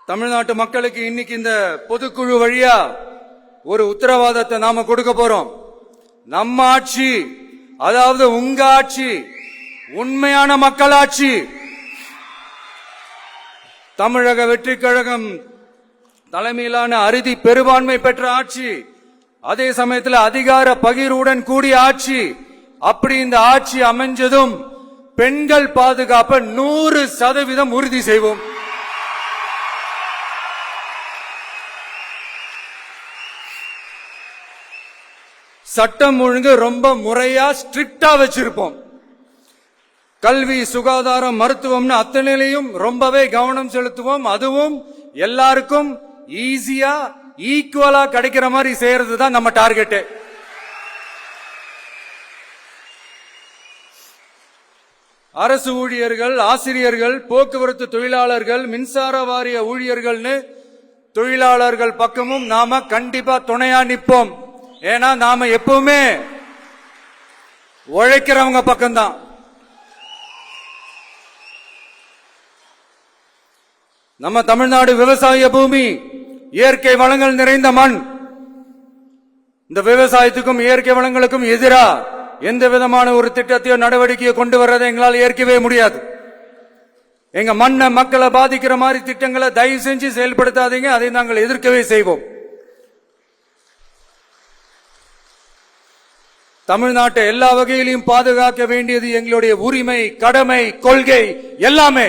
தமிழ்நாட்டு மக்களுக்கு இன்னைக்கு இந்த பொதுக்குழு வழியா ஒரு உத்தரவாதத்தை நாம கொடுக்க போறோம். நம்ம ஆட்சி, அதாவது உங்க ஆட்சி, உண்மையான மக்களாட்சி. தமிழக வெற்றி கழகம் தலைமையிலான அறுதி பெரும்பான்மை பெற்ற ஆட்சி, அதே சமயத்தில் அதிகார பகிர்வுடன் கூடிய ஆட்சி. அப்படி இந்த ஆட்சி அமைஞ்சதும் பெண்கள் பாதுகாப்பை 100% உறுதி செய்வோம். சட்டம் ஒழுங்கு ரொம்ப முறையா ஸ்ட்ரிக்டா வச்சிருப்போம். கல்வி, சுகாதாரம், மருத்துவம்னு அத்தனையிலையும் ரொம்பவே கவனம் செலுத்துவோம். அதுவும் எல்லாருக்கும் ஈஸியா ஈக்குவலா கிடைக்கிற மாதிரி செய்யறது தான் நம்ம டார்கெட். அரசு ஊழியர்கள், ஆசிரியர்கள், போக்குவரத்து தொழிலாளர்கள், மின்சார வாரிய ஊழியர்கள்னு தொழிலாளர்கள் பக்கமும் நாம கண்டிப்பா துணையா நிற்போம். ஏன்னா நாம எப்பவுமே உழைக்கிறவங்க பக்கம்தான். நம்ம தமிழ்நாடு விவசாய பூமி, இயற்கை வளங்கள் நிறைந்த மண். இந்த விவசாயத்துக்கும் இயற்கை வளங்களுக்கும் எதிரா எந்த விதமான ஒரு திட்டத்தையோ நடவடிக்கையை கொண்டு வர்றதை எங்களால் ஏற்கவே முடியாது. எங்க மண்ணை, மக்களை பாதிக்கிற மாதிரி திட்டங்களை தயவு செஞ்சு செயல்படுத்தாதீங்க. அதை நாங்கள் எதிர்க்கவே செய்வோம். தமிழ்நாட்டை எல்லா வகையிலும் பாதுகாக்க வேண்டியது எங்களுடைய உரிமை, கடமை, கொள்கை எல்லாமே.